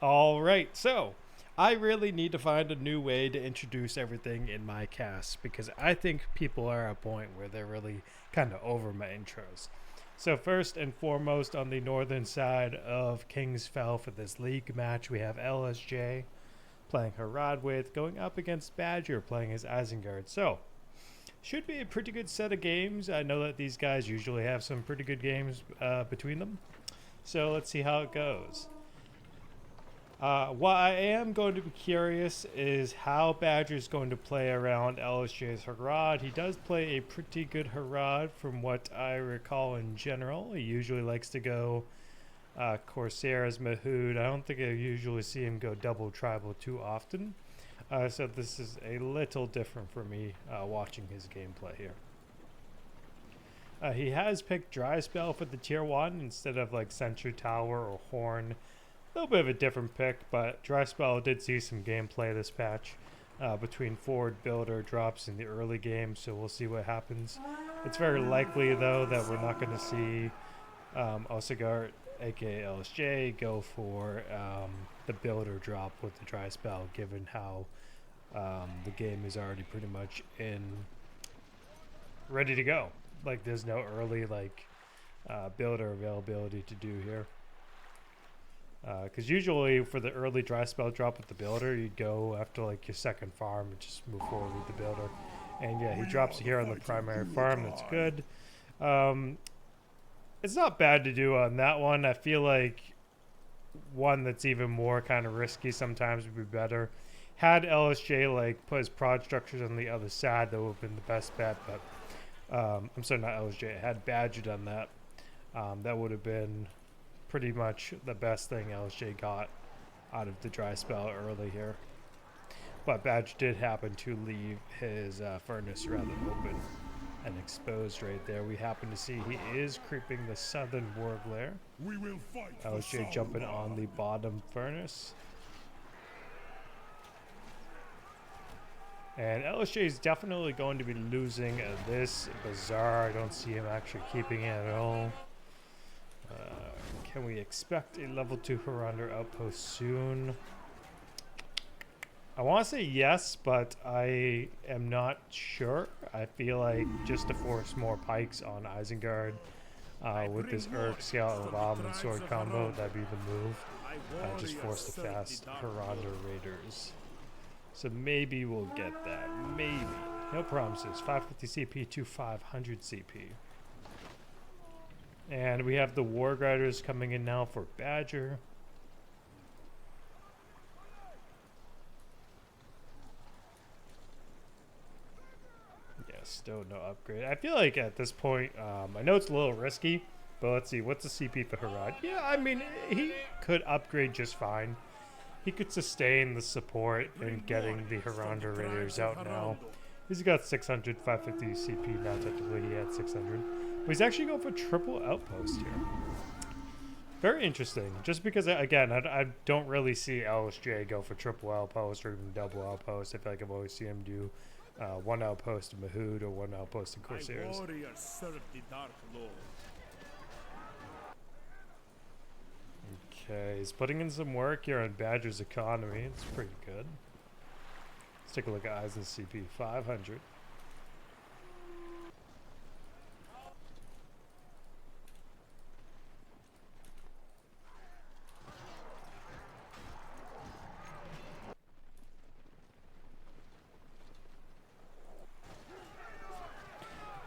All right, so I really need to find a new way to introduce everything in my cast because I think people are at a point where they're really kind of over my intros. So first and foremost, on the northern side of Kingsfell for this league match, we have LSJ playing Haradwaith going up against Badger playing as Isengard. So should be a pretty good set of games. I know that these guys usually have some pretty good games between them. So let's see how it goes. What I am going to be curious is how Badger's going to play around LSJ's Harad. He does play a pretty good Harad from what I recall in general. He usually likes to go Corsair as Mahood. I don't think I usually see him go double tribal too often. So this is a little different for me watching his gameplay here. He has picked Dry Spell for the tier 1 instead of like Sentry Tower or Horn. A little bit of a different pick, but Dry Spell did see some gameplay this patch between forward builder drops in the early game, so we'll see what happens. It's very likely, though, that we're not going to see Ossogart, aka LSJ, go for the builder drop with the Dry Spell, given how the game is already pretty much ready to go. Like, there's no early builder availability to do here. Because usually for the early Dry Spell drop with the builder, you go after like your second farm and just move forward with the builder. And yeah, he drops here on the primary farm. That's good. It's not bad to do on that one. I feel like one that's even more kind of risky sometimes would be better. Had LSJ like put his prod structures on the other side, that would have been the best bet. But I'm sorry, not LSJ. Had Badger done that, that would have been pretty much the best thing LSJ got out of the Dry Spell early here. But Badge did happen to leave his furnace rather open and exposed right there. We happen to see he is creeping the southern Warg lair. LSJ jumping on the bottom furnace. And LSJ is definitely going to be losing this Bazaar. I don't see him actually keeping it at all. Can we expect a level 2 Harander outpost soon? I want to say yes, but I am not sure. I feel like just to force more pikes on Isengard with this Urk, Scout, and Bomb and Sword combo, that'd be the move. Just force the fast Harander Raiders. So maybe we'll get that. Maybe. No promises. 550 CP to 500 CP. And we have the Warg Riders coming in now for Badger. Yeah, still no upgrade. I feel like at this point, I know it's a little risky, but let's see. What's the CP for Harad? Yeah, I mean, he could upgrade just fine. He could sustain the support in getting the Harander Raiders out now. He's got 600, 550 CP. Now technically he had 600. But he's actually going for triple outpost here. Very interesting. Just because, again, I don't really see LSJ go for triple outpost or even double outpost. I feel like I've always seen him do one outpost in Mahood or one outpost in Corsairs. Okay, he's putting in some work here on Badger's economy. It's pretty good. Let's take a look at Eisen's CP. 500.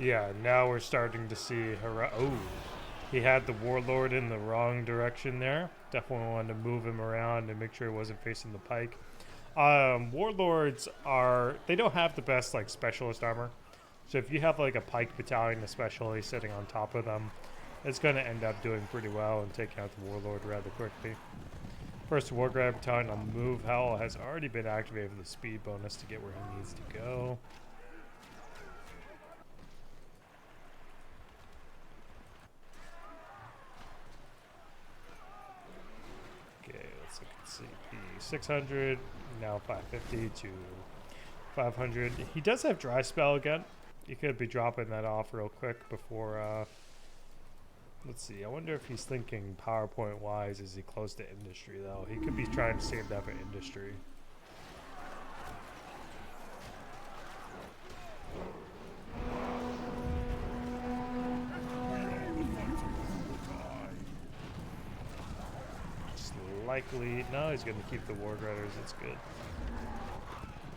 Yeah, now we're starting to see oh, he had the Warlord in the wrong direction there. Definitely wanted to move him around and make sure he wasn't facing the pike. Warlords they don't have the best like specialist armor. So if you have like a pike battalion especially sitting on top of them, it's going to end up doing pretty well and taking out the Warlord rather quickly. First Wargrab battalion on the move. Howl has already been activated for the speed bonus to get where he needs to go. Okay, let's look at CP. 600, now 550 to 500. He does have Dry Spell again. He could be dropping that off real quick before Let's see. I wonder if he's thinking PowerPoint wise. Is he close to industry though? He could be trying to save that for industry. It's likely. No, he's going to keep the Ward Riders. That's good.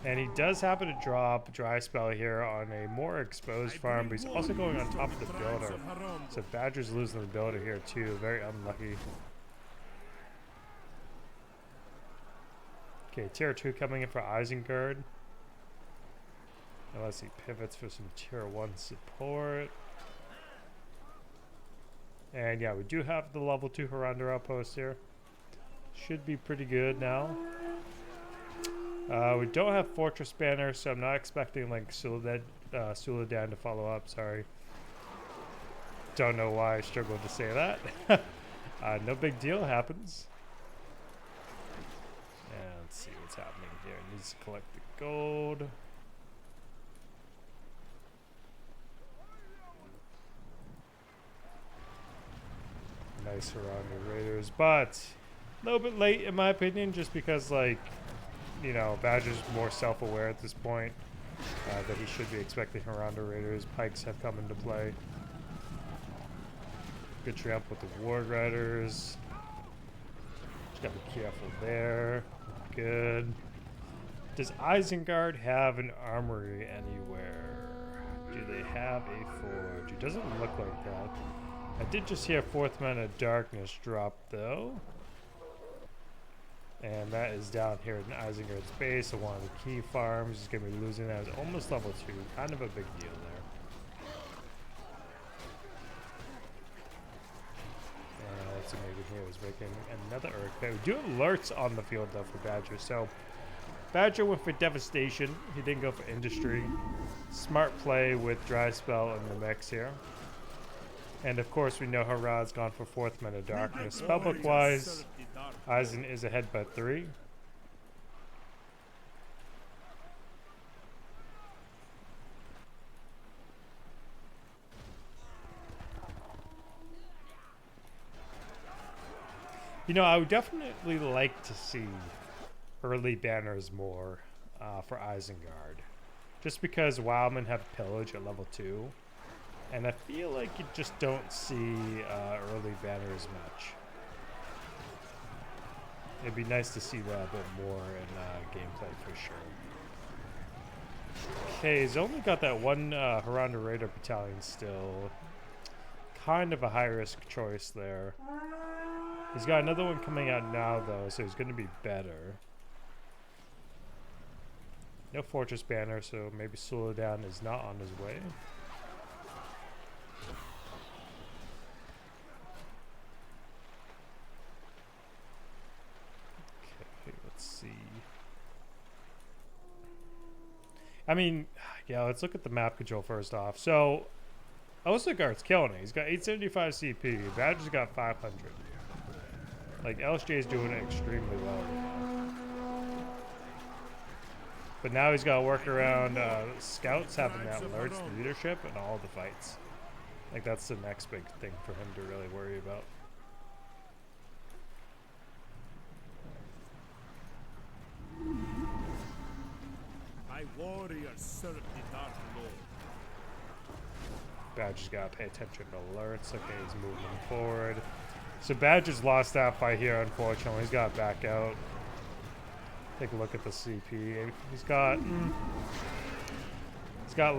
And he does happen to drop Dry Spell here on a more exposed farm, but he's also going on top of the builder. So Badger's losing the builder here too. Very unlucky. Okay, tier 2 coming in for Isengard. Unless he pivots for some tier 1 support. And yeah, we do have the level 2 Harad outpost here. Should be pretty good now. We don't have Fortress Banner, so I'm not expecting like Suladan to follow up, sorry. Don't know why I struggled to say that. No big deal, happens. And let's see what's happening here. Needs to collect the gold. Nice surrounding raiders, but a little bit late in my opinion, just because like, you know, Badger's more self-aware at this point that he should be expecting Harada Raiders. Pikes have come into play. Good trap with the Ward Riders. Just gotta be careful there. Good. Does Isengard have an armory anywhere? Do they have a forge? It doesn't look like that. I did just hear 4th Mana Darkness drop though. And that is down here in Isengard's base, so one of the key farms. He's going to be losing that. It's almost level 2. Kind of a big deal there. And what's he making here? He's making another Earthquake. We do have alerts on the field, though, for Badger. So, Badger went for Devastation. He didn't go for Industry. Smart play with Dry Spell in the mix here. And, of course, we know Harad's gone for 4th Mana Darkness. Spellbook-wise, Eisen is ahead by 3. You know, I would definitely like to see early banners more for Isengard. Just because Wildmen have Pillage at level 2. And I feel like you just don't see early banners much. It'd be nice to see that a bit more in gameplay for sure. Okay, he's only got that one Harada Raider battalion still. Kind of a high-risk choice there. He's got another one coming out now, though, so he's going to be better. No Fortress Banner, so maybe Suladan is not on his way. I mean, yeah, let's look at the map control first off. So, Ossogart's killing it. He's got 875 CP. Badger's got 500. Like, LSJ is doing it extremely well. But now he's got to work around scouts having that alerts, leadership, and all the fights. Like, that's the next big thing for him to really worry about. Warriors serve the Dark Lord. Badger's got to pay attention to alerts. Okay, he's moving forward. So Badger's lost that fight here, unfortunately. He's got to back out. Take a look at the CP. He's got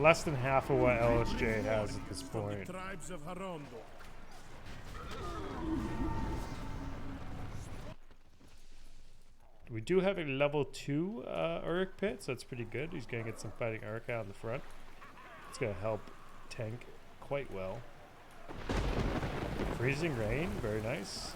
less than half of what LSJ has at this point. We do have a level 2 Uruk Pit, so that's pretty good. He's going to get some fighting Uruk out in the front. It's going to help tank quite well. Freezing Rain, very nice.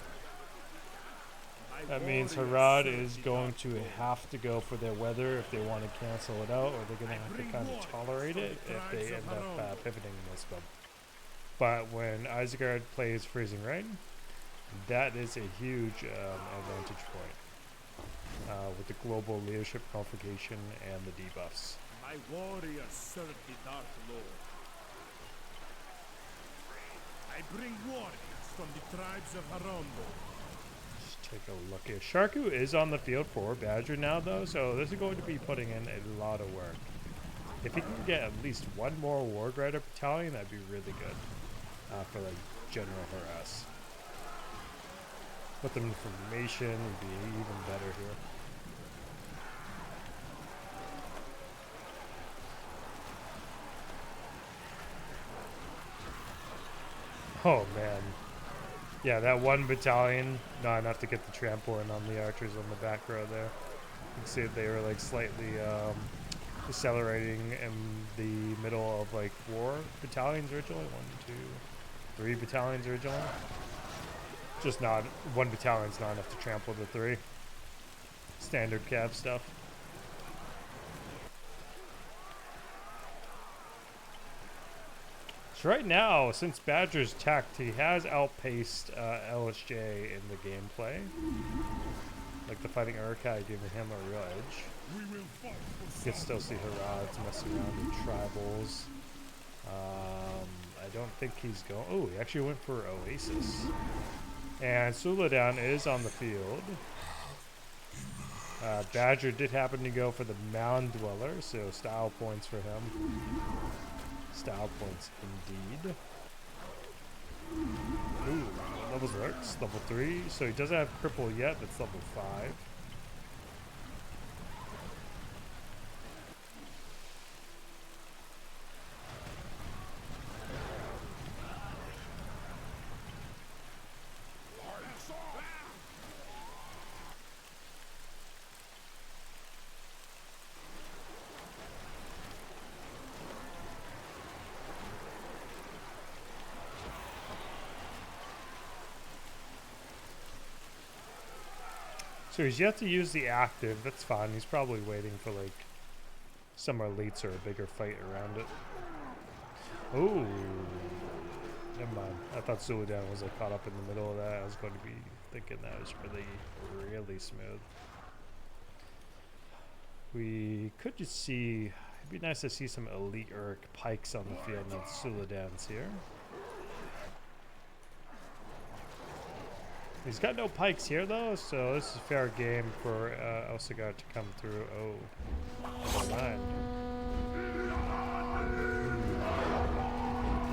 That means Harad is going to have to go for their weather if they want to cancel it out, or they're going to have to kind of tolerate it if they end up pivoting this one. But when Isengard plays Freezing Rain, that is a huge advantage point. With the global leadership qualification and the debuffs. My warriors serve the Dark Lord. I bring warriors. from the tribes of Harondo. Just take a look here. Sharku is on the field for Badger now, though, so this is going to be putting in a lot of work. If he can get at least one more Ward Rider battalion, that'd be really good for like general harass. Put them in formation would be even better here. Oh man. Yeah, that one battalion, not enough to get the trampoline on the archers on the back row there. You can see that they were like slightly accelerating in the middle of like 4 battalions originally. 1, 2, 3 battalions originally. Just not, 1 battalion's not enough to trample the 3. Standard cav stuff. So right now, since Badger's tacked, he has outpaced LSJ in the gameplay. Like the fighting Urkai giving him a real edge. You can still see Harad's messing around with tribals. I don't think he's going. Oh, he actually went for Oasis. And Suladan is on the field. Badger did happen to go for the Mound Dweller, so style points for him. Style points indeed. Ooh, levels works. Level 3. So he doesn't have cripple yet, but it's level 5. So he's yet to use the active. That's fine. He's probably waiting for like some elites or a bigger fight around it. Ooh, never mind. I thought Suladan was like caught up in the middle of that. I was going to be thinking that was really smooth. We could just see. It'd be nice to see some elite Urk pikes on the field. Now Suladan's here. He's got no pikes here though, so this is fair game for Ossogart to come through. Oh, never mind.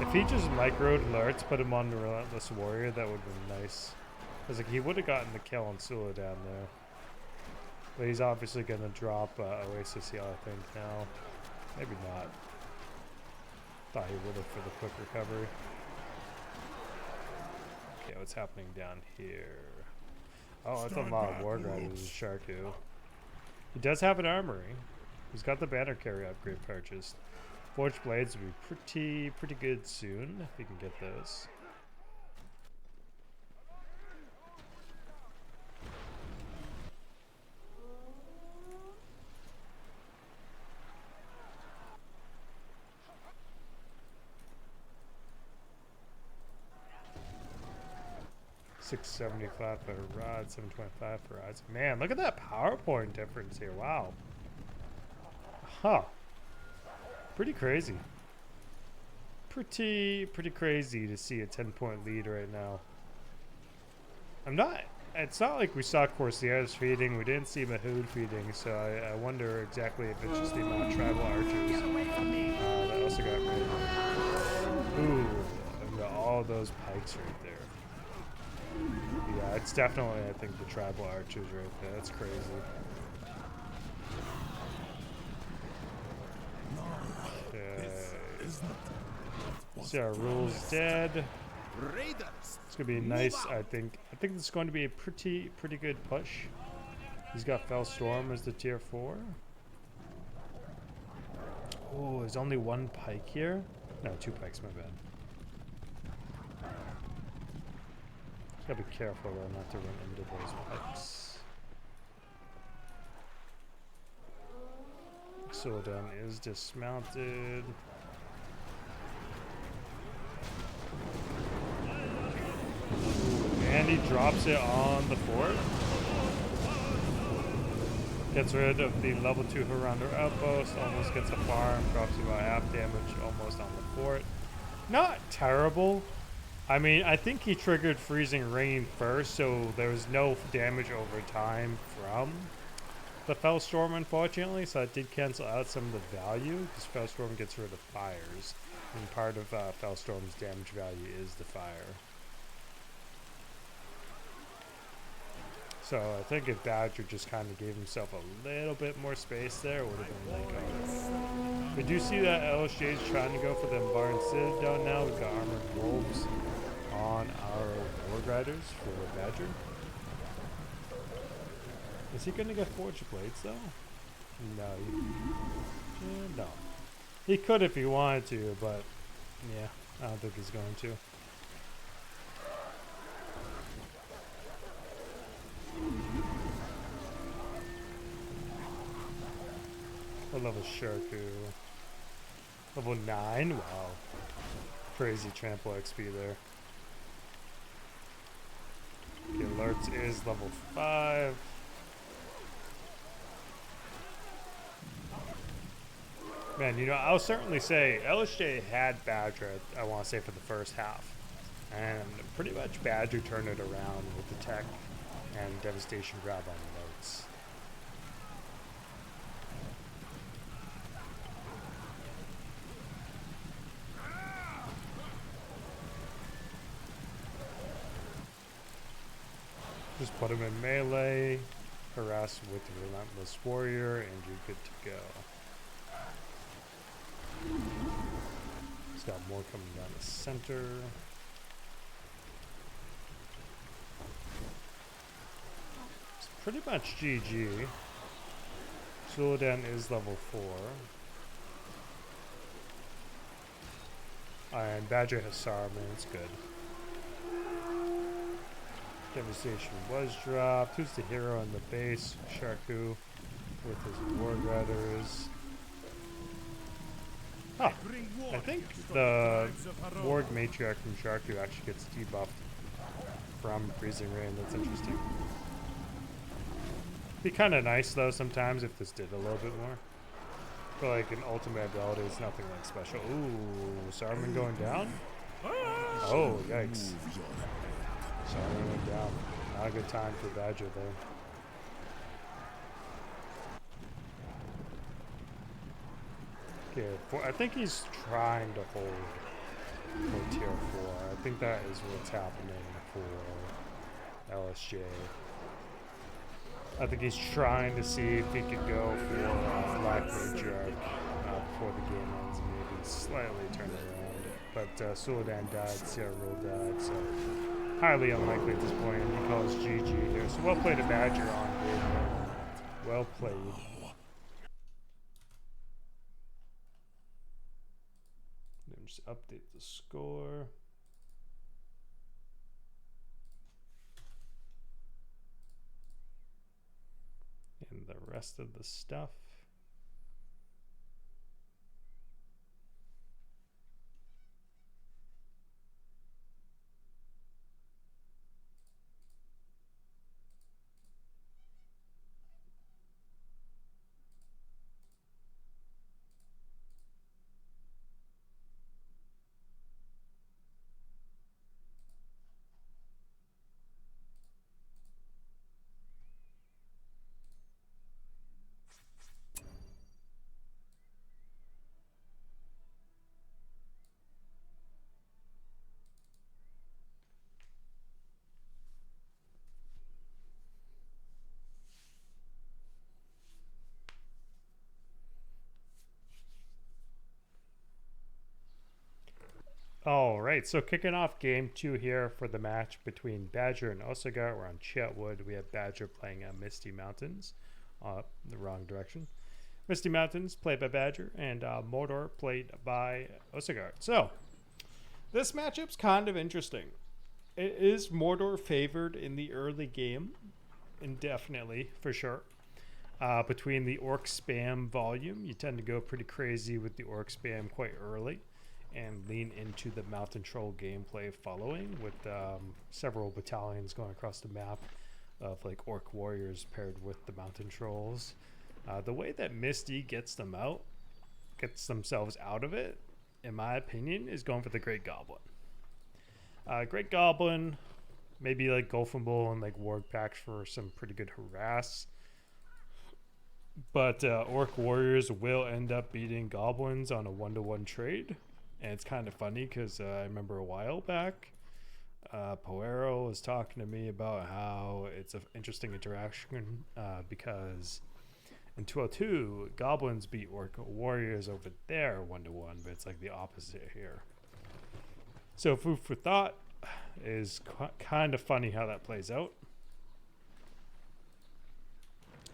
If he just microed alerts, put him on the Relentless Warrior, that would have been nice. Because like, he would have gotten the kill on Suladan there. But he's obviously going to drop Oasis Heal, I think, now. Maybe not. Thought he would have for the quick recovery. Okay, what's happening down here? Oh, it's a lot of Ward Riders with Sharku. He does have an armory. He's got the banner carry upgrade purchased. Forged Blades will be pretty good soon if he can get those. $675 for Harad, $725 for Isaac. Man, look at that PowerPoint difference here. Wow. Huh. Pretty crazy. Pretty crazy to see a 10-point lead right now. It's not like we saw Corsairs feeding. We didn't see Mahood feeding, so I wonder exactly if it's just the amount of tribal archers that also got rid of. Ooh, and all those pikes right there. Yeah, it's definitely, I think, the tribal archers right there. That's crazy. Okay. So our rule's dead. It's gonna be nice, I think. I think it's going to be a pretty good push. He's got Fell Storm as the tier 4. Oh, there's only 1 pike here? No, 2 pikes, my bad. Gotta be careful though not to run into those pikes. Suladan is dismounted. And he drops it on the fort. Gets rid of the level 2 Haranda outpost, almost gets a farm, drops about half damage almost on the fort. Not terrible. I mean, I think he triggered Freezing Rain first, so there was no damage over time from the Fellstorm, unfortunately, so it did cancel out some of the value, because Fellstorm gets rid of fires, and part of Fellstorm's damage value is the fire. So I think if Badger just kind of gave himself a little bit more space there, it would have been like, we do see that LSJ is trying to go for the Barn Citadel now. We've got Armored Wolves on our Warg Riders for Badger. Is he going to get Forge Blades though? No. He could if he wanted to, but yeah, I don't think he's going to. What level Sharku? Level 9? Wow. Crazy trample XP there. Okay, Alerts is level 5. Man, you know, I'll certainly say LSJ had Badger, I want to say, for the first half. And pretty much Badger turned it around with the tech and Devastation Grab on Alerts. Just put him in melee, harass with the Relentless Warrior, and you're good to go. He's got more coming down the center. It's pretty much GG. Zuladan is level 4. And Badger has Saruman, it's good. Devastation was dropped. Who's the hero on the base? Sharku with his Warg Riders. Huh. I think the Warg Matriarch from Sharku actually gets debuffed from Freezing Rain. That's interesting. Be kind of nice though sometimes if this did a little bit more. But like an ultimate ability, it's nothing like special. Ooh, Saruman going down? Oh, yikes. Saruman went down. Not a good time for Badger there. Okay, I think he's trying to hold for tier 4. I think that is what's happening for LSJ. I think he's trying to see if he could go for Black Matriarch before the game ends and maybe slightly turn it around. But Zuladan died, Sierra Rule died, so highly unlikely at this point. He calls GG here. So well played to Badger on game. Well played. Let me just update the score. And the rest of the stuff. All right, so kicking off game 2 here for the match between Badger and Ossogart. We're on Chetwood. We have Badger playing Misty Mountains, the wrong direction. Misty Mountains played by Badger, and Mordor played by Ossogart. So this matchup's kind of interesting. It is Mordor favored in the early game, indefinitely for sure. Between the orc spam volume, you tend to go pretty crazy with the orc spam quite early and lean into the mountain troll gameplay following, with several battalions going across the map of like orc warriors paired with the mountain trolls. The way that Misty gets themselves out of it, in my opinion, is going for the Great Goblin. Great Goblin, maybe like Golfable and like Warg Packs for some pretty good harass. But Orc Warriors will end up beating Goblins on a 1-to-1 trade. And it's kind of funny because I remember a while back, Poero was talking to me about how it's an interesting interaction because in 202, Goblins beat Orc Warriors over there 1-to-1, but it's like the opposite here. So food for thought is kind of funny how that plays out.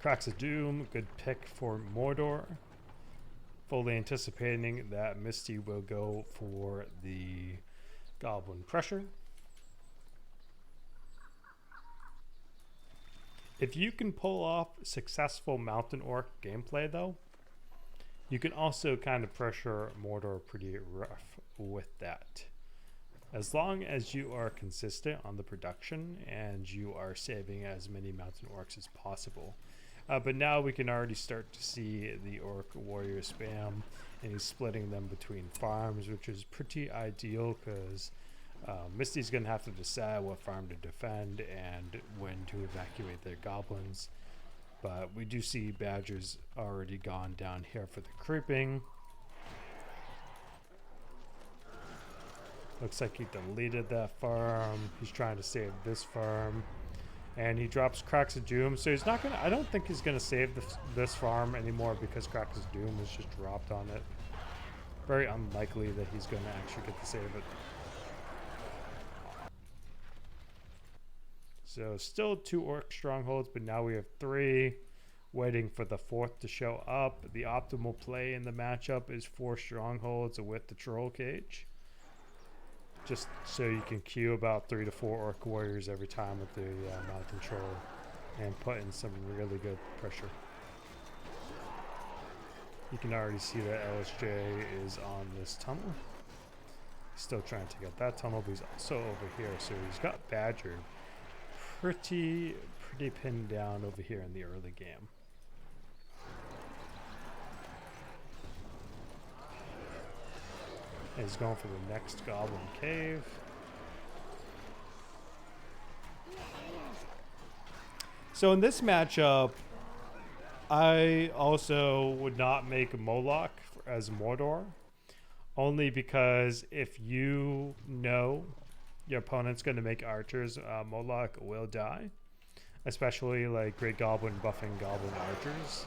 Cracks of Doom, good pick for Mordor. Fully anticipating that Misty will go for the Goblin Pressure. If you can pull off successful Mountain Orc gameplay though, you can also kind of pressure Mordor pretty rough with that. As long as you are consistent on the production and you are saving as many Mountain Orcs as possible. But now we can already start to see the Orc Warrior spam, and he's splitting them between farms, which is pretty ideal because Misty's going to have to decide what farm to defend and when to evacuate their goblins. But we do see Badger's already gone down here for the creeping. Looks like he deleted that farm. He's trying to save this farm. And he drops Cracks of Doom. So he's not going to... I don't think he's going to save this farm anymore because Cracks of Doom is just dropped on it. Very unlikely that he's going to actually get to save it. So still 2 Orc strongholds, but now we have 3. Waiting for the 4th to show up. The optimal play in the matchup is 4 strongholds with the Troll Cage. Just so you can queue about 3 to 4 Orc Warriors every time with the Mountain Troll and put in some really good pressure. You can already see that LSJ is on this tunnel. He's still trying to get that tunnel, but he's also over here. So he's got Badger pretty pinned down over here in the early game. And he's going for the next Goblin Cave. So in this matchup, I also would not make Moloch as Mordor, only because if you know your opponent's going to make archers, Moloch will die, especially like Great Goblin buffing Goblin archers.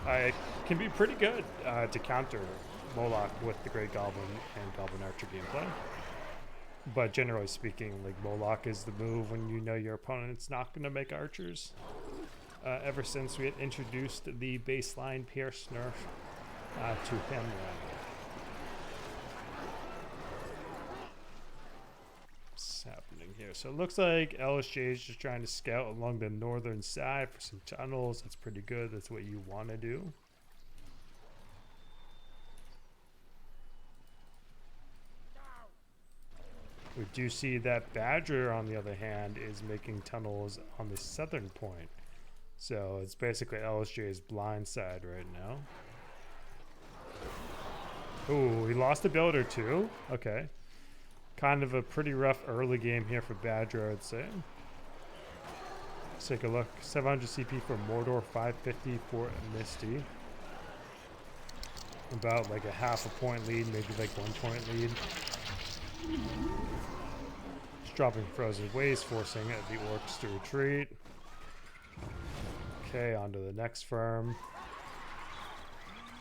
It can be pretty good to counter Moloch with the Great Goblin and Goblin Archer gameplay. But generally speaking, like Moloch is the move when you know your opponent's not going to make archers. Ever since we had introduced the baseline Pierce nerf to him. What's happening here? So it looks like LSJ is just trying to scout along the northern side for some tunnels. That's pretty good. That's what you want to do. We do see that Badger, on the other hand, is making tunnels on the southern point. So it's basically LSJ's blind side right now. Ooh, he lost a builder too? Okay. Kind of a pretty rough early game here for Badger, I would say. Let's take a look. 700 CP for Mordor, 550 for Misty. About like a half a point lead, maybe like 1 point lead. Just dropping Frozen Waste, forcing the Orcs to retreat. Okay, on to the next farm.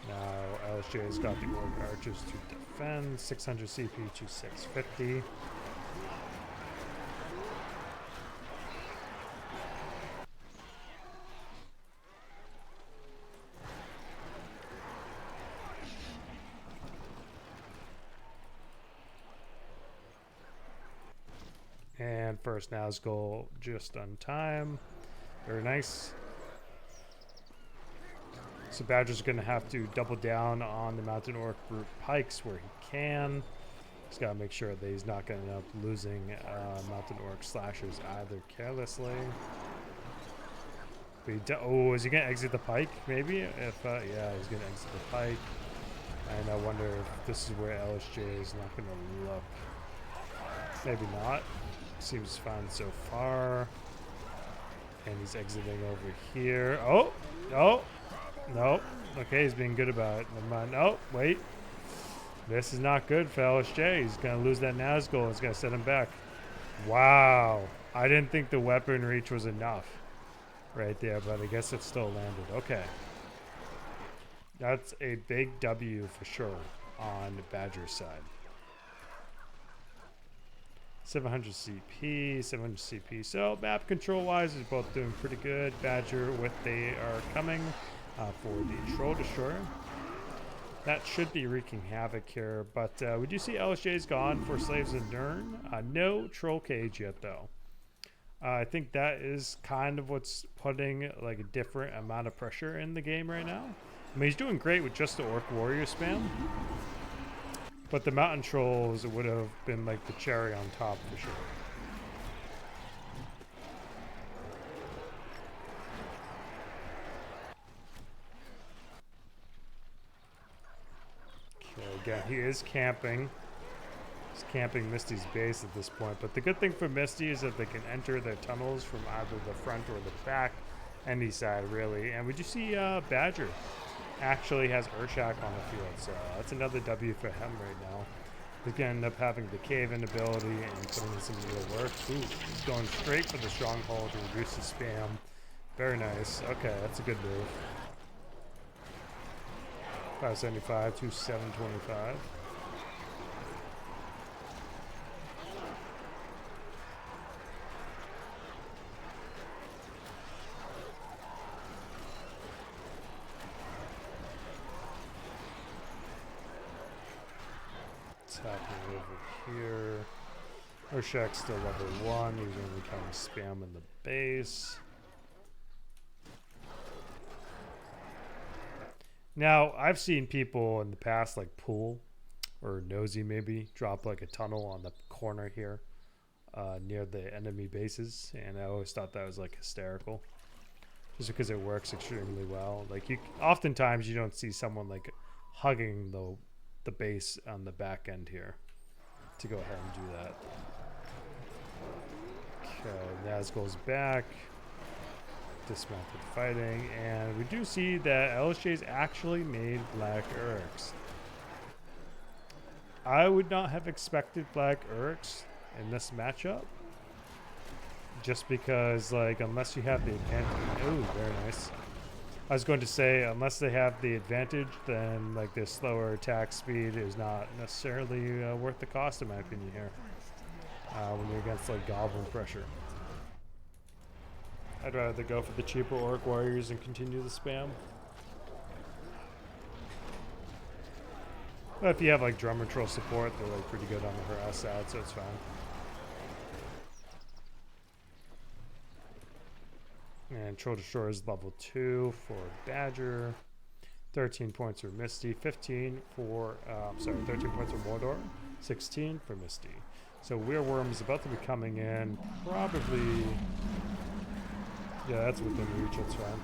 Now LSJ's got the Orc Archers to defend. 600 CP to 650. And first Nazgul just on time. Very nice. So Badger's going to have to double down on the Mountain Orc group pikes where he can. He's got to make sure that he's not going to end up losing Mountain Orc slashers either carelessly. But oh, is he going to exit the pike maybe? If yeah, he's going to exit the pike. And I wonder if this is where LSJ is not going to look. Maybe not. Seems fine so far. And he's exiting over here. Oh! Oh! Nope. Okay, he's being good about it. Never mind. Oh, wait. This is not good for LSJ. He's going to lose that Nazgul. It's going to set him back. Wow. I didn't think the weapon reach was enough right there, but I guess it still landed. Okay. That's a big W for sure on Badger's side. 700 CP, 700 CP. So map control wise is both doing pretty good. Badger with they are coming for the Troll Destroyer. That should be wreaking havoc here, but we do see LSJ's gone for Slaves of Nirn. No Troll Cage yet though. I think that is kind of what's putting like a different amount of pressure in the game right now. I mean, he's doing great with just the Orc Warrior spam. But the Mountain Trolls would have been like the cherry on top for sure. Okay, again, he is camping. He's camping Misty's base at this point. But the good thing for Misty is that they can enter their tunnels from either the front or the back. Any side, really. And we do see Badger actually has Urshak on the field, so that's another W for him right now. He's going to end up having the cave-in ability and putting in some real work. Ooh, he's going straight for the stronghold to reduce the spam. Very nice. Okay, that's a good move. 575 to 725. Happening over here. Urshak's still level 1. He's going to be kind of spamming the base. Now, I've seen people in the past like Pool or Nosy maybe drop like a tunnel on the corner here near the enemy bases, and I always thought that was like hysterical just because it works extremely well. Like oftentimes you don't see someone like hugging the base on the back end here to go ahead and do that. Okay, Nazgul's back. Dismounted fighting, and we do see that LSJ's actually made Black Uryx. I would not have expected Black Uryx in this matchup, just because, like, unless you have the advantage. Oh, very nice. I was going to say, unless they have the advantage, then like their slower attack speed is not necessarily worth the cost, in my opinion, here. When you're against like goblin pressure. I'd rather go for the cheaper Orc Warriors and continue the spam. But if you have like Drummer Troll support, they're like pretty good on the harass side, so it's fine. And Troll Destroyer is level 2 for Badger. 13 points for Misty. 15 for, 13 points for Mordor. 16 for Misty. So Weirworm is about to be coming in. Probably, yeah, that's within reach, that's fine.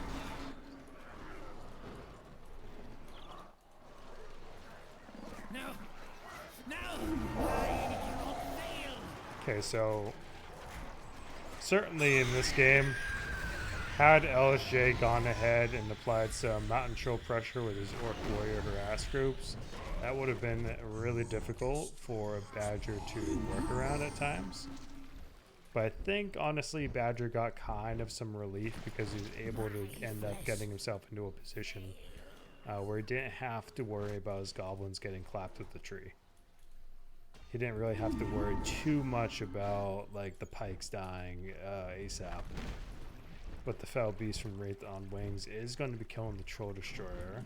Okay, so certainly in this game, had LSJ gone ahead and applied some Mountain Troll pressure with his Orc Warrior harass groups, that would have been really difficult for Badger to work around at times. But I think, honestly, Badger got kind of some relief because he was able to end up getting himself into a position where he didn't have to worry about his goblins getting clapped with the tree. He didn't really have to worry too much about like the pikes dying ASAP. But the Fell Beast from Wraith on Wings is going to be killing the Troll Destroyer.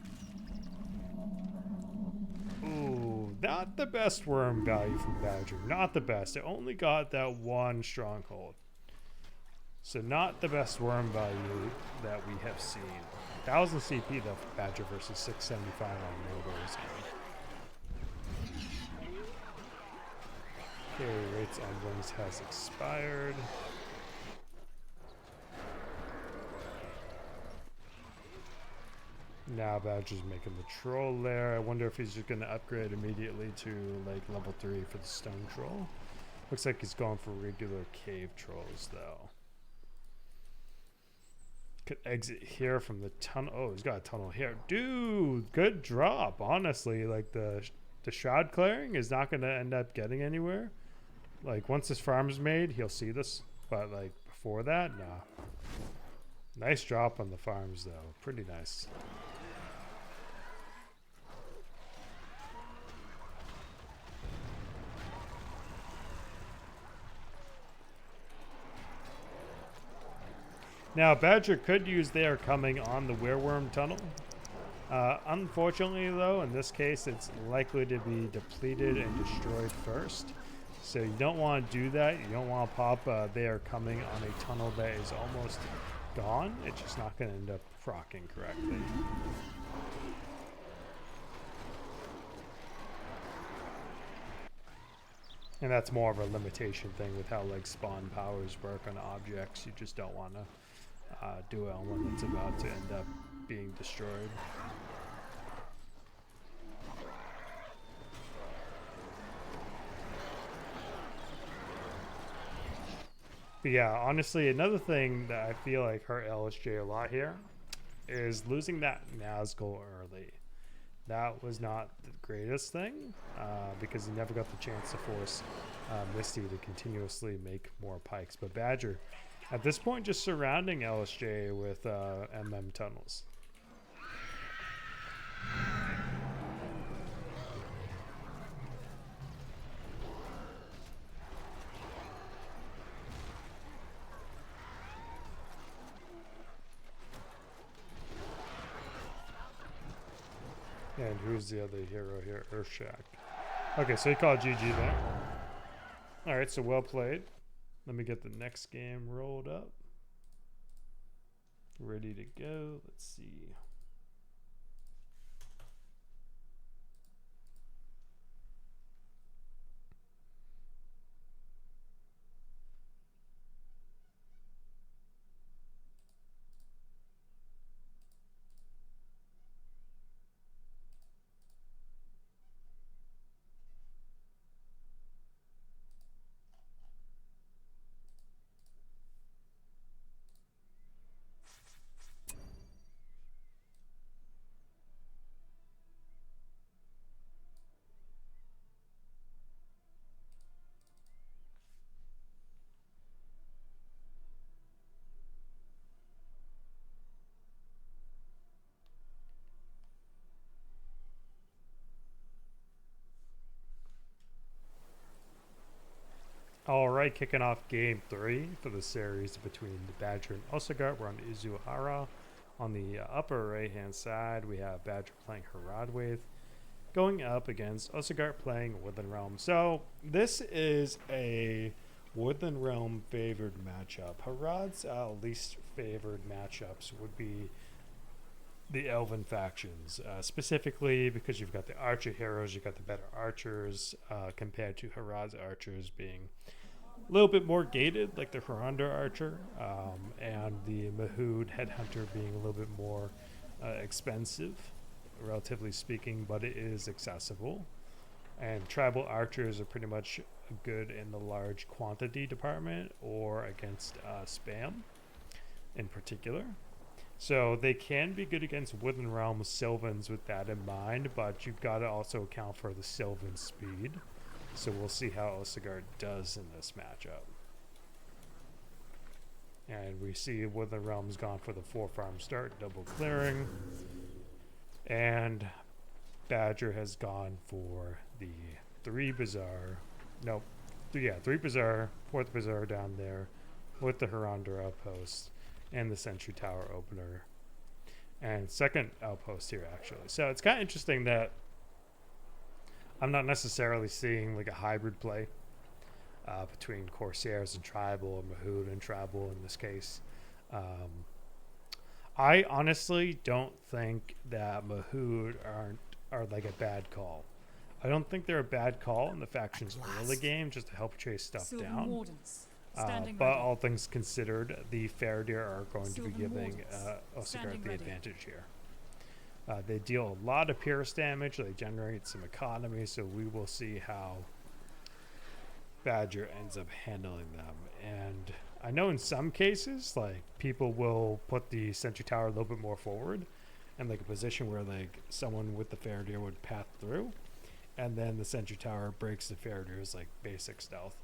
Ooh, not the best worm value from Badger. Not the best. It only got that one stronghold. So not the best worm value that we have seen. 1000 CP though for Badger versus 675 on Mordor's game. Okay, Wraiths on Wings has expired. Now Badger's making the troll there. I wonder if he's just going to upgrade immediately to like level 3 for the stone troll. Looks like he's going for regular cave trolls, though. Could exit here from the tunnel. Oh, he's got a tunnel here. Dude, good drop, honestly. Like, the shroud clearing is not going to end up getting anywhere. Like, once this farm's made, he'll see this. But, like, before that, nah. Nice drop on the farms, though. Pretty nice. Now, Badger could use their coming on the Wereworm tunnel. Unfortunately, though, in this case, it's likely to be depleted and destroyed first. So you don't want to do that. You don't want to pop they are coming on a tunnel that is almost gone. It's just not going to end up proccing correctly. And that's more of a limitation thing with how like spawn powers work on objects. You just don't want to do it on one that's about to end up being destroyed. But yeah, honestly, another thing that I feel like hurt LSJ a lot here is losing that Nazgul early. That was not the greatest thing because he never got the chance to force Misty to continuously make more pikes. But Badger, at this point, just surrounding LSJ with MM tunnels. And who's the other hero here? Earthshack. Okay, so he called GG then. Alright, so well played. Let me get the next game rolled up. Ready to go. Let's see. Alright, kicking off game 3 for the series between the Badger and Ossogart. We're on Izuhara. On the upper right hand side, we have Badger playing Haradwaith, going up against Ossogart playing Woodland Realm. So this is a Woodland Realm favored matchup. Harad's least favored matchups would be the Elven factions, specifically because you've got the archer heroes, you've got the better archers compared to Harad's archers being a little bit more gated, like the Harander archer, and the Mahood headhunter being a little bit more expensive, relatively speaking, but it is accessible. And tribal archers are pretty much good in the large quantity department or against spam in particular. So they can be good against Woodland Realm Sylvans with that in mind, but you've got to also account for the Sylvan speed. So we'll see how Ossogart does in this matchup. And we see Woodland Realm's gone for the 4-farm start, double clearing. And Badger has gone for the 3 Bazaar. Nope. 3 Bazaar, 4th Bazaar down there with the Harander outpost and the Sentry Tower opener. And 2nd outpost here, actually. So it's kind of interesting that I'm not necessarily seeing like a hybrid play between Corsairs and Tribal, or Mahood and Tribal in this case. I honestly don't think that Mahood are like a bad call. I don't think they're a bad call in the faction's early game just to help chase stuff down. But all things considered, the Faradir are going to be giving Ossogart the advantage here. They deal a lot of pierce damage. They generate some economy, so we will see how Badger ends up handling them. And I know in some cases, like, people will put the sentry tower a little bit more forward and like a position where like someone with the Faradir would path through, and then the sentry tower breaks the Faradir's like basic stealth,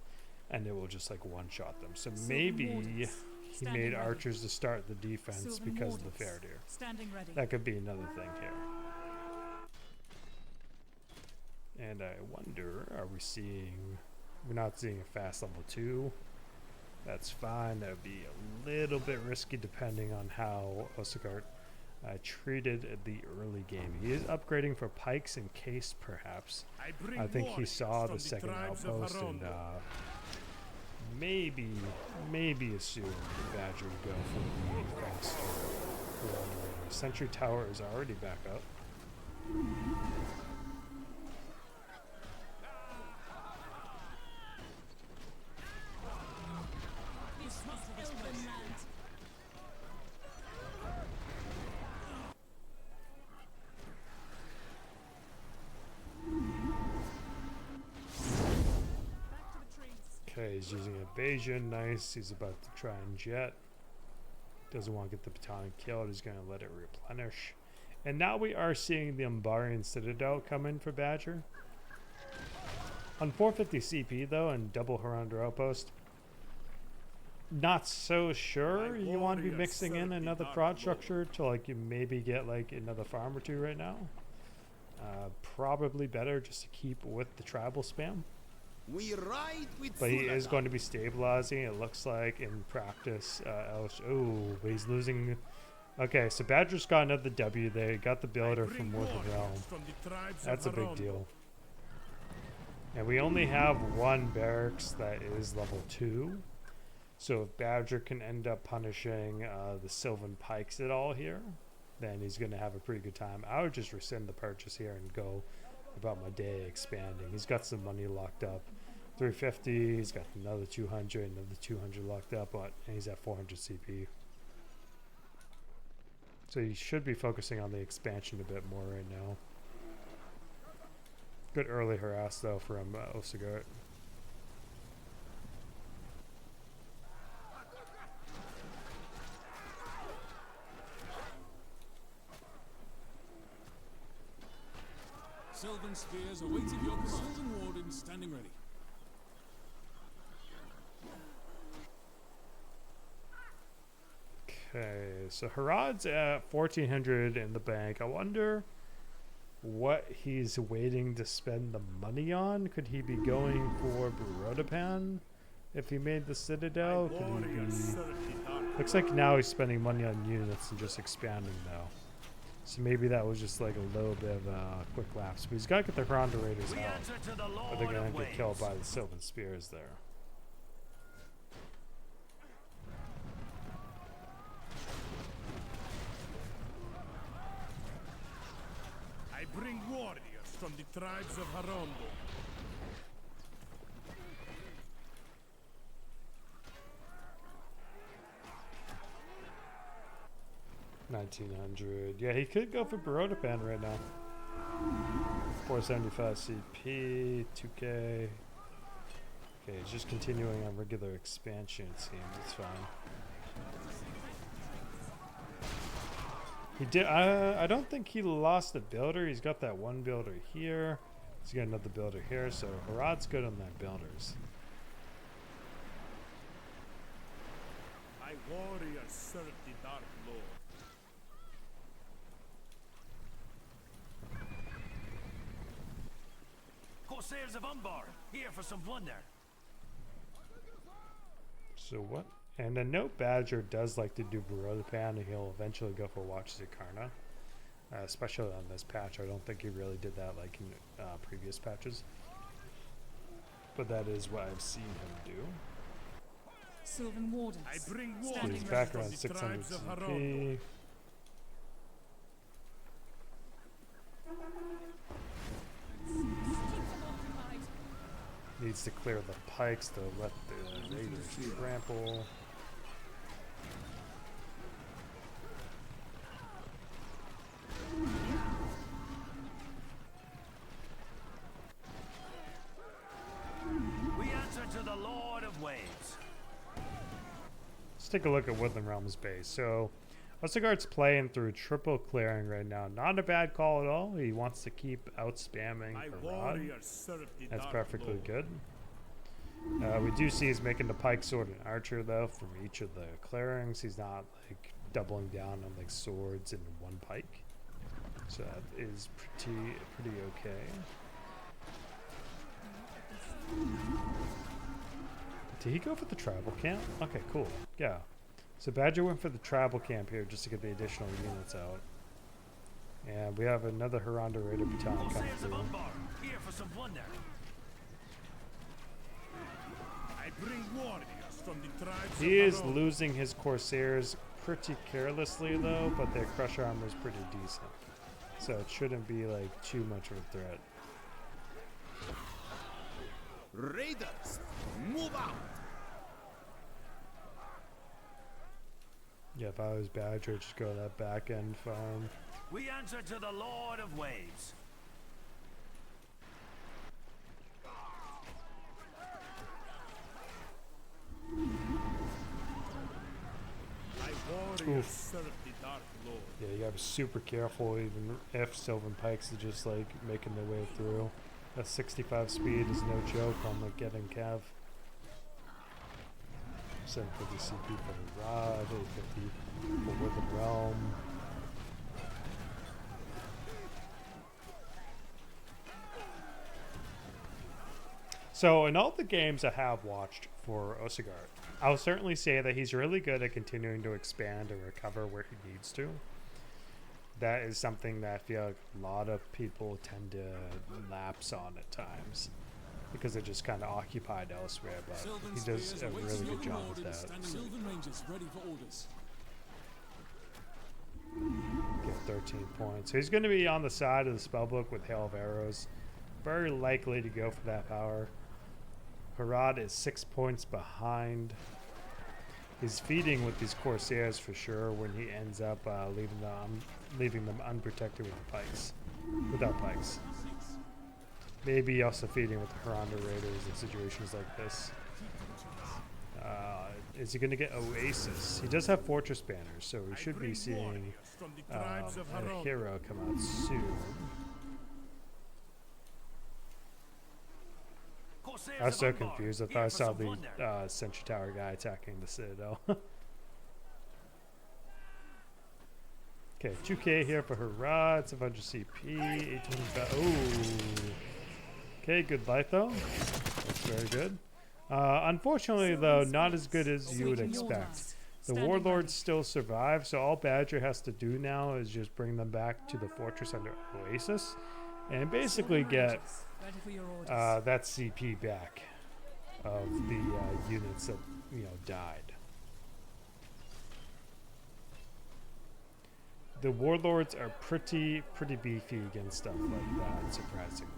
and it will just like one-shot them. So maybe he made archers to start the defense because of the Faradir. That could be another thing here. And I wonder, are we seeing... We're not seeing a fast level 2. That's fine. That would be a little bit risky depending on how Ossogart treated the early game. He is upgrading for pikes in case, perhaps. I think he saw the second outpost and maybe assumed the Badger would go for the faster. Sentry tower is already back up. Okay, he's using evasion. Nice. He's about to try and jet. Doesn't want to get the battalion killed. He's going to let it replenish. And now we are seeing the Umbarian Citadel come in for Badger. On 450 CP, though, and double Harad Outpost, not so sure you want to be mixing in another prod structure to, like, you maybe get, like, another farm or two right now. Probably better just to keep with the tribal spam. But he is going to be stabilizing, it looks like, in practice. Oh, but he's losing. Okay, so Badger's got another W there. He got the builder from Woodland Realm. That's a big deal. And we only have one barracks that is level 2. So if Badger can end up punishing the Sylvan Pikes at all here, then he's going to have a pretty good time. I would just rescind the purchase here and go about my day expanding. He's got some money locked up. 350, he's got another 200, another 200 locked up, and he's at 400 CP. So he should be focusing on the expansion a bit more right now. Good early harass though from Ossogart. Sylvan spears awaiting your command. Sylvan wardens standing ready. Okay, so Harad's at 1400 in the bank. I wonder what he's waiting to spend the money on. Could he be going for Barodapan if he made the Citadel? Could he be... Looks like now he's spending money on units and just expanding though. So maybe that was just like a little bit of a quick lapse. But he's got to get the Ronda Raiders out. Or they're going to get killed by the Sylvan Spears there. I bring warriors from the tribes of Harambe. $1,900. Yeah, he could go for Barodapan right now. 475 CP, 2K. Okay, he's just continuing on regular expansion, it seems. It's fine. He did. I don't think he lost a builder. He's got that one builder here. He's got another builder here. So Harad's good on that builders. My warriors serve the Dark Lord. Corsairs of Umbar, here for some plunder. So what? And I know Badger does like to do Barodapan, and he'll eventually go for Watches of Karna. Especially on this patch. I don't think he really did that like in previous patches. But that is what I've seen him do. Sylvan Wardens. I bring So warriors he's back from around the 600 tribes of CP. Harambe. Needs to clear the pikes to let the raiders trample. We answer Let's take a look at Woodland Realms base. So Ossogart's playing through triple clearing right now. Not a bad call at all. He wants to keep out spamming My Harad. warriors serve the That's Dark perfectly Lord. good. We do see he's making the pike sword and archer though from each of the clearings. He's not like doubling down on like swords and one pike. So that is pretty okay. Did he go for the tribal camp? Okay, cool. Yeah. So Badger went for the tribal camp here just to get the additional units out. And we have another Harada Raider battalion coming Corsairs of through. Umbar, here for some plunder. I bring warriors from the tribes He of is Harad. losing his Corsairs pretty carelessly though, but their crush armor is pretty decent. So it shouldn't be like too much of a threat. Raiders, move out! Yeah, if I was Badger, I'd just go to that back end farm. We answer to the Lord of Waves. My warriors Oof. serve the Dark Lord. Yeah, you gotta be super careful even if Sylvan Pikes are just like making their way through. That 65 speed is no joke on like getting Cav. 750 CP for the Rod, 850 for Woodland Realm. So in all the games I have watched for Ossogart, I'll certainly say that he's really good at continuing to expand and recover where he needs to. That is something that I feel like a lot of people tend to lapse on at times because they're just kind of occupied elsewhere, but Sylvan he does spears a awaiting really your good job command with in that. standing Sylvan Rangers ready for orders. Get 13 points. So he's going to be on the side of the spellbook with Hail of Arrows. Very likely to go for that power. Harad is 6 points behind. He's feeding with these Corsairs for sure when he ends up leaving them unprotected with the pikes. Without pikes. Maybe also feeding with the Harada Raiders in situations like this. Is he going to get Oasis? He does have Fortress Banners, so we should be seeing From the tribes of a Harad. hero come out soon. Corsairs I was of so Umbar, confused. I thought here I for saw some the plunder. Sentry Tower guy attacking the Citadel. Okay, 2k here for Harad, 700 CP, 1800. Oh. Okay, good light though. That's very good. Unfortunately, though, not as good as you would expect. The warlords still survive, so all Badger has to do now is just bring them back to the fortress under Oasis and basically get Ready for your orders. that CP back of the units that died. The warlords are pretty beefy against stuff like that, surprisingly.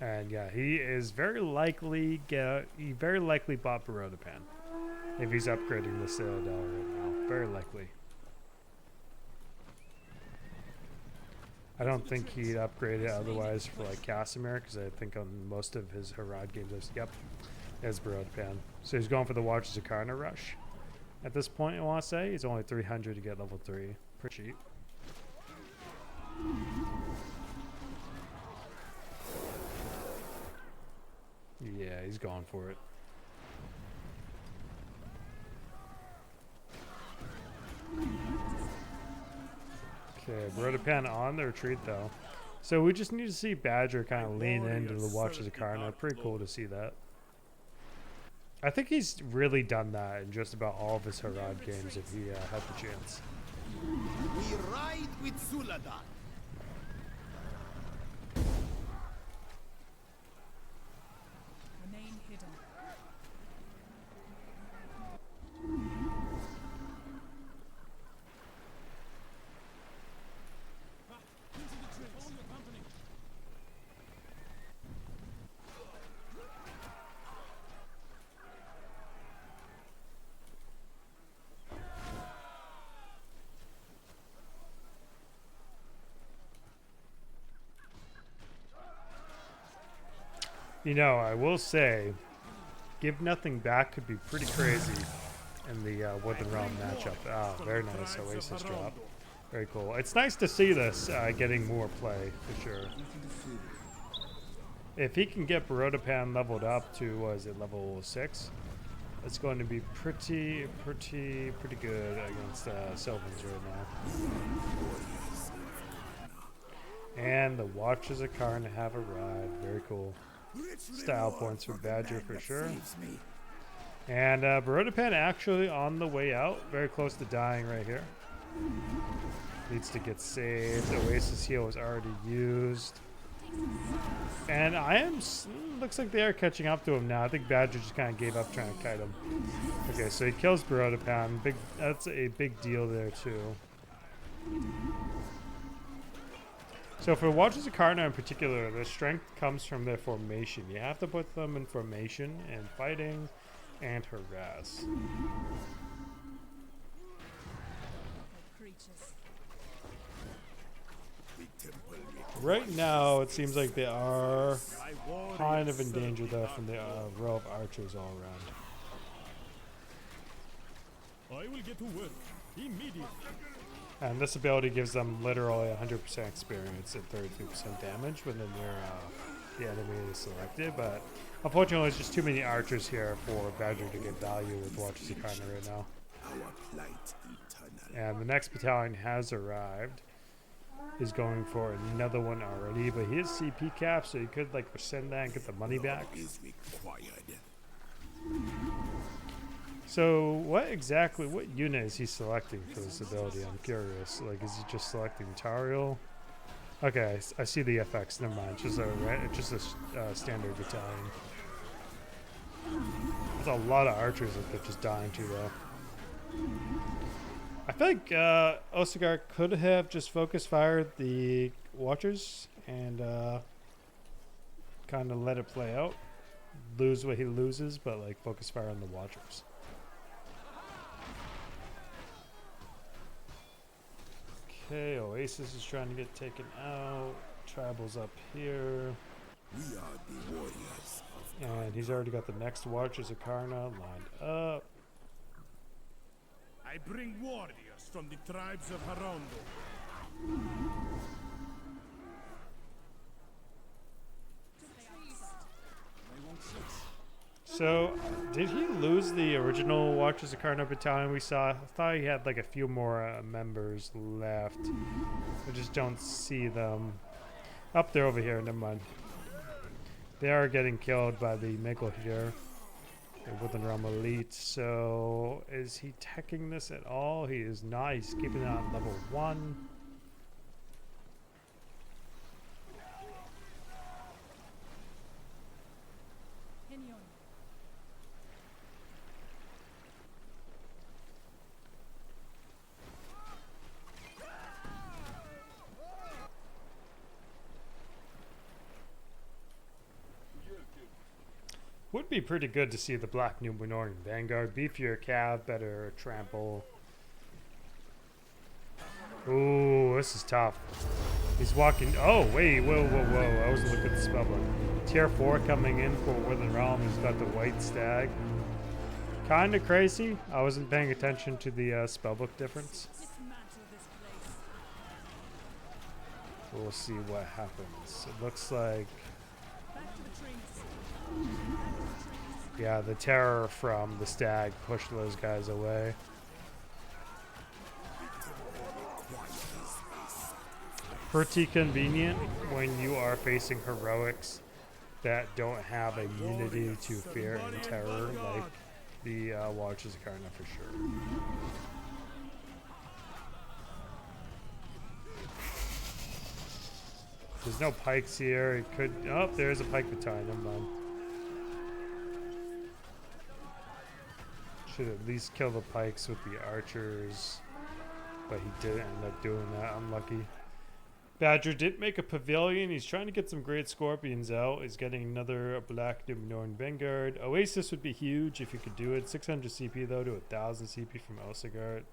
And yeah, he is very likely bought Barodapan if he's upgrading the Citadel right now. Very likely. I don't think he'd upgrade it otherwise for like Casimir, because I think on most of his Harad games, there's Barodapan. So he's going for the Watchers of Karna rush. At this point, I want to say he's only 300 to get level 3. Pretty cheap. Yeah, he's going for it. Okay, Barodapan on the retreat though. So we just need to see Badger kind of lean into the Watchers of Karna. Pretty cool to see that. I think he's really done that in just about all of his Harad games if he had the chance. We ride with Zuladan. Remain hidden. Into the trench. All your company. You know, I will say, give nothing back could be pretty crazy in the Woodland Realm matchup. Ah, very nice Oasis drop. Very cool. It's nice to see this getting more play for sure. If he can get Barodapan leveled up to, what is it, level 6? It's going to be pretty good against Sylvans right now. And the Watchers of Karn have arrived. Very cool. Style points for Badger for sure. And Barodapan actually on the way out. Very close to dying right here. Needs to get saved. Oasis heal was already used. And looks like they are catching up to him now. I think Badger just kind of gave up trying to kite him. Okay, so he kills Barodapan. That's a big deal there too. So for Watchers of Karna in particular, their strength comes from their formation. You have to put them in formation and fighting and harass. Right now, it seems like they are kind of in danger though from the row of archers all around. I will get to work immediately. And this ability gives them literally 100% experience and 32% damage when the enemy is selected. But unfortunately, there's just too many archers here for Badger to get value with Watchers of Karna right now. And the next battalion has arrived. He's going for another one already, but he is CP cap, so you could like rescind that and get the money back. So what unit is he selecting for this ability? I'm curious. Like, is he just selecting Tariel? Okay, I see the FX. Never mind. Just a standard battalion. There's a lot of archers that they're just dying to though. I feel like Ossogart could have just focus fired the Watchers and kind of let it play out. Lose what he loses, but like focus fire on the Watchers. Okay, Oasis is trying to get taken out. Tribal's up here. We are the warriors. And he's already got the next Watchers of Karna lined up. I bring warriors from the tribes of Harondo. So, did he lose the original Watchers of Karna battalion we saw? I thought he had like a few more members left. I just don't see them. Up there over here, never mind. They are getting killed by the Miggle here. The Woodland Realm Elite. So, is he teching this at all? He is not. He's keeping it on level 1. Would be pretty good to see the Black Numenorean Vanguard. Beefier cav, better trample. Ooh, this is tough. He's walking. Oh, wait, whoa. I wasn't looking at the spellbook. Tier 4 coming in for Woodland Realm. He's got the White Stag. Kind of crazy. I wasn't paying attention to the spellbook difference. We'll see what happens. It looks like. Yeah, the terror from the stag pushed those guys away. Pretty convenient when you are facing heroics that don't have immunity to fear and terror like the Watchers of Karna for sure. There's no pikes here. It could. Oh, there's a pike battalion. Never mind. Should at least kill the pikes with the archers, but he didn't end up doing that. Unlucky. Badger did make a pavilion. He's trying to get some great scorpions out. He's getting another Black Numenorean Vanguard. Oasis would be huge if you could do it. 600 CP though to 1000 CP from Ossogart.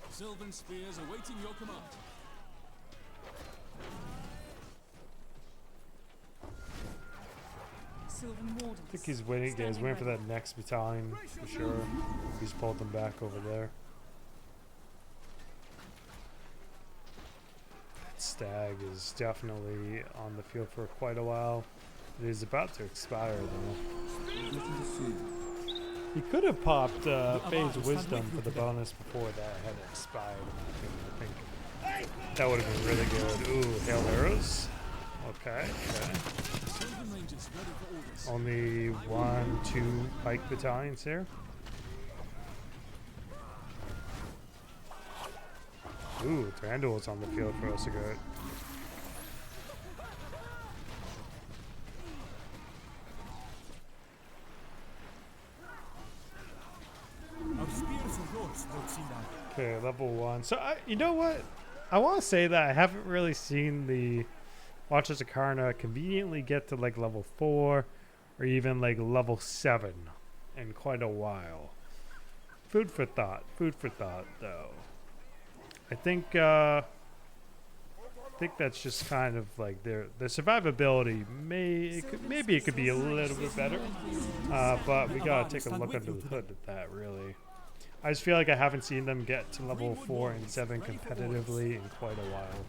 Sylvan spears awaiting your command. Sylvan Wardens. I think he's waiting. Yeah, he's waiting for that next battalion for sure. He's pulled them back over there. That stag is definitely on the field for quite a while. It is about to expire though. He could have popped Faye's Wisdom for the bonus before that had expired. I think that would have been really good. Ooh, Hail Arrows. Okay, okay. Sylvan Rangers ready for orders. Only 1, 2 pike battalions here. Ooh, Thranduil's on the field for Ossogart. Our spears and yours don't seem that. Okay, level 1. So, you know what? I want to say that I haven't really seen the Watchers of Karna conveniently get to like level 4 or even like level 7 in quite a while. Food for thought. Food for thought, though. I think that's just kind of like the survivability. Maybe it could be a little bit better, but we gotta take a look under the hood at that. Really, I just feel like I haven't seen them get to level 4 and 7 competitively in quite a while.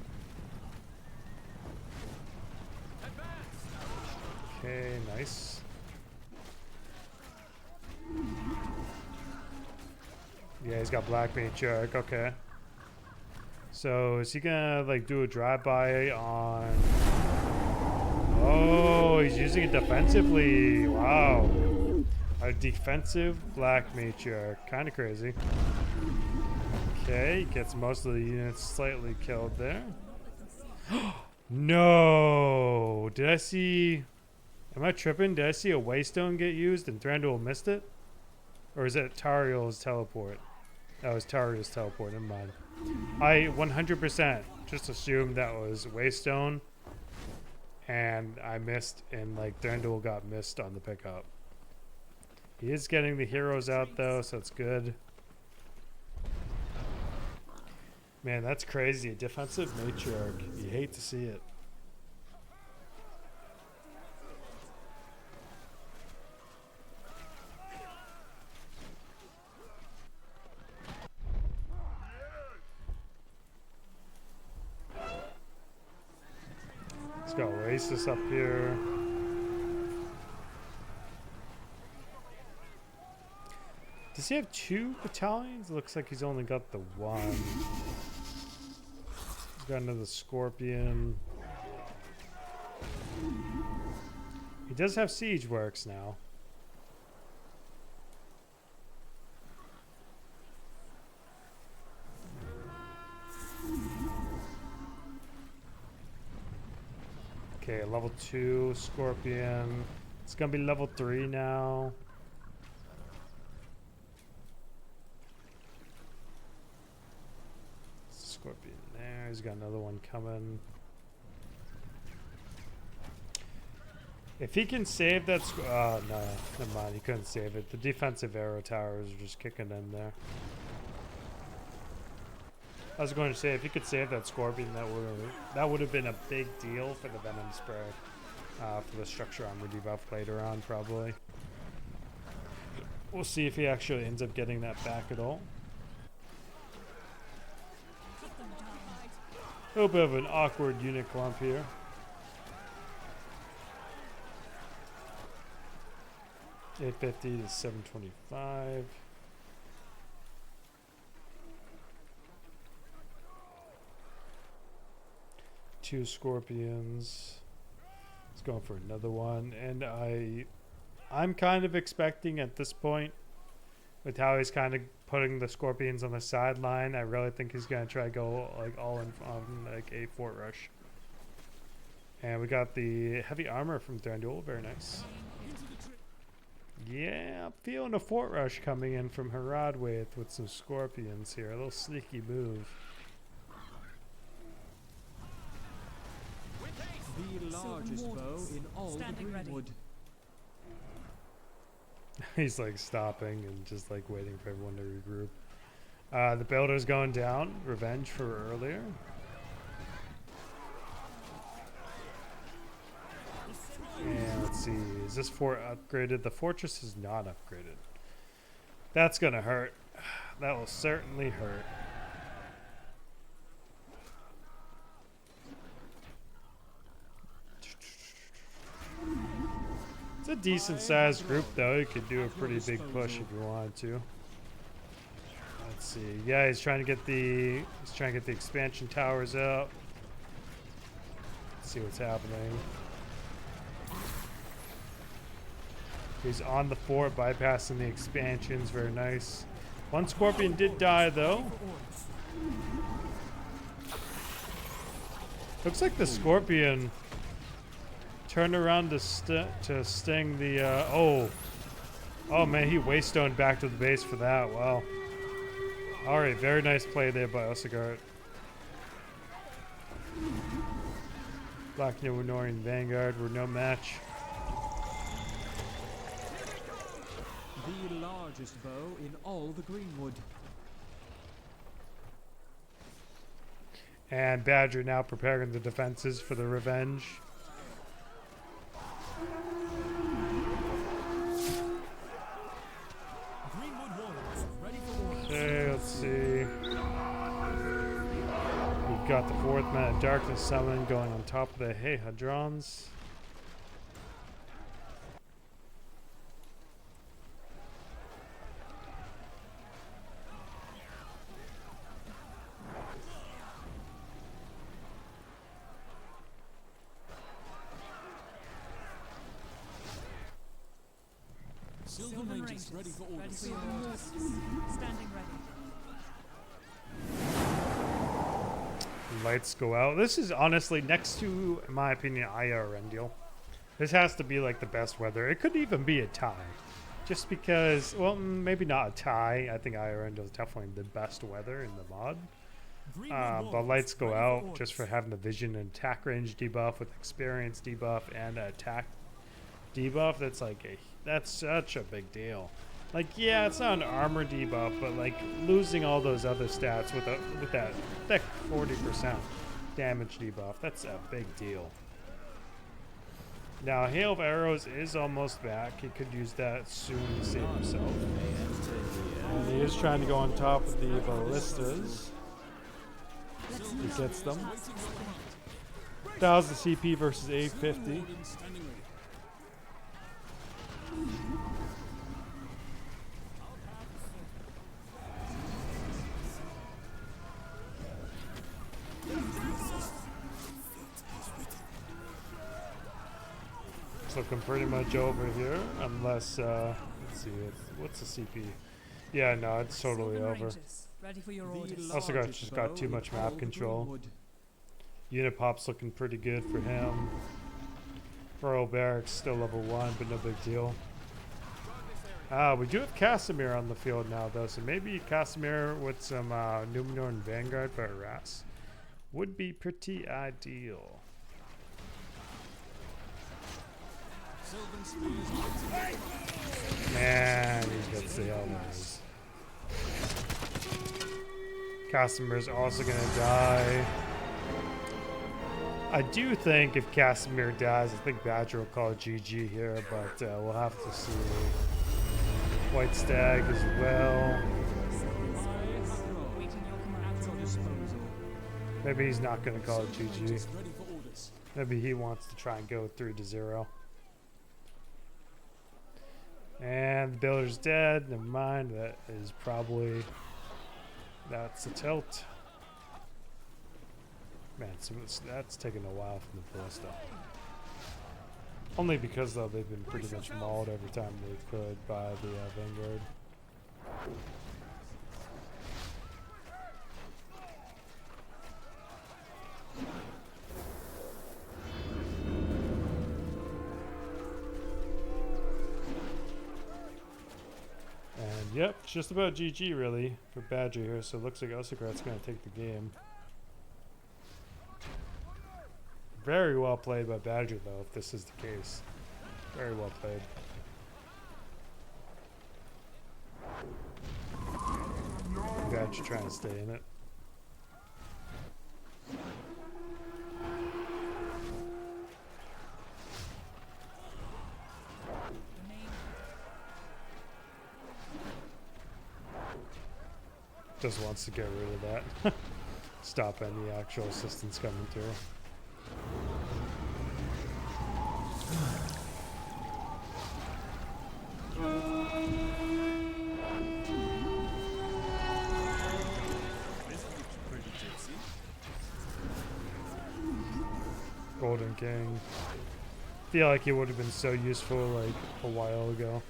Okay, nice. Yeah, he's got Black Matriarch. Okay. So is he gonna like do a drive-by on? Oh, he's using it defensively. Wow, a defensive Black Matriarch, kind of crazy. Okay, gets most of the units slightly killed there. No, did I see? Am I tripping? Did I see a Waystone get used and Thranduil missed it? Or is it Tariel's teleport? That was Tariel's teleport. Never mind. I 100% just assumed that was Waystone, and I missed, and like Thranduil got missed on the pickup. He is getting the heroes out though, so it's good. Man, that's crazy. A defensive matriarch. You hate to see it. Got Oasis up here. Does he have 2 battalions? Looks like he's only got the 1. He's got another Scorpion. He does have Siege Works now. Okay, level 2 Scorpion. It's gonna be level 3 now. Scorpion there. He's got another one coming. If he can save that, no, never mind. He couldn't save it. The defensive arrow towers are just kicking in there. I was going to say, if he could save that Scorpion, that would have been a big deal for the Venom Spray, for the structure armor debuff later on, probably. We'll see if he actually ends up getting that back at all. A little bit of an awkward unit clump here. $850 to $725. Two Scorpions. Let's go for another one. And I'm kind of expecting at this point, with how he's kind of putting the Scorpions on the sideline, I really think he's gonna try to go like all in on like a fort rush. And we got the heavy armor from Thranduil, very nice. Yeah, I'm feeling a fort rush coming in from Haradwaith with some Scorpions here. A little sneaky move. The largest bow in all the Greenwood. He's like stopping and just like waiting for everyone to regroup. The builder's going down. Revenge for earlier. And let's see, is this fort upgraded? The fortress is not upgraded. That's gonna hurt. That will certainly hurt. It's a decent sized group though. You could do a pretty big push if you wanted to. Let's see. Yeah, he's trying to get the expansion towers up. Let's see what's happening. He's on the fort, bypassing the expansions. Very nice. One scorpion did die though. Looks like the scorpion turned around to sting the oh man, he waystoned back to the base for that. Wow. All right, very nice play there by Ossogart. Black Nomenorian Vanguard were no match. The largest bow in all the Greenwood. And Badger now preparing the defenses for the revenge. Okay, let's see. We've got the 4th Man of Darkness summon going on top of the Hadrons. Sylvan Rangers ready for orders. Sylvan Wardens standing ready. Lights go out. This is honestly next to, in my opinion, Irendil. This has to be like the best weather. It could even be a tie. Just because, well, maybe not a tie. I think Irendil is definitely the best weather in the mod. But lights go out just for having the vision and attack range debuff with experience debuff and attack debuff. That's like that's such a big deal. Like, yeah, it's not an armor debuff, but like losing all those other stats with that thick 40% damage debuff, that's a big deal. Now, Hail of Arrows is almost back. He could use that soon to save himself. And he is trying to go on top of the ballistas. He gets them. 1000 CP versus 850. It's looking pretty much over here, unless, let's see, what's the CP? Yeah, no, it's totally over. Ready for your orders. Also just got too much map control. Unipop's looking pretty good for him. Royal Barracks still level 1, but no big deal. We do have Casimir on the field now, though, so maybe Casimir with some Numenoran Vanguard for Harass would be pretty ideal. Man, he gets the Elves. Casimir's also gonna die. I do think if Casimir dies, I think Badger will call it GG here, but we'll have to see. White Stag as well. Maybe he's not going to call it GG. Maybe he wants to try and go 3-0. And the builder's dead. Never mind. That is probably... That's a tilt. Man, so that's taking a while from the ballista. Only because, though, they've been pretty much mauled every time they could by the Vanguard. And, yep, it's just about GG, really, for Badger here. So it looks like Ossogart's going to take the game. Very well played by Badger, though, if this is the case. Very well played. Badger trying to stay in it. Just wants to get rid of that. Stop any actual assistance coming through. This looks pretty tipsy. Golden King. Feel like it would have been so useful like a while ago.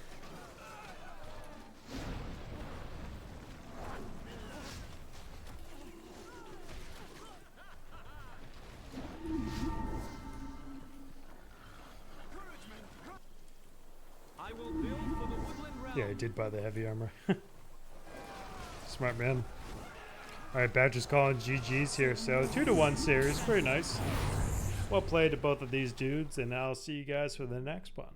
I will build for the Woodland realm. Yeah, he did buy the heavy armor. Smart man. Alright, Badger's calling GG's here. So 2-1 series. Pretty nice. Well played to both of these dudes, and I'll see you guys for the next one.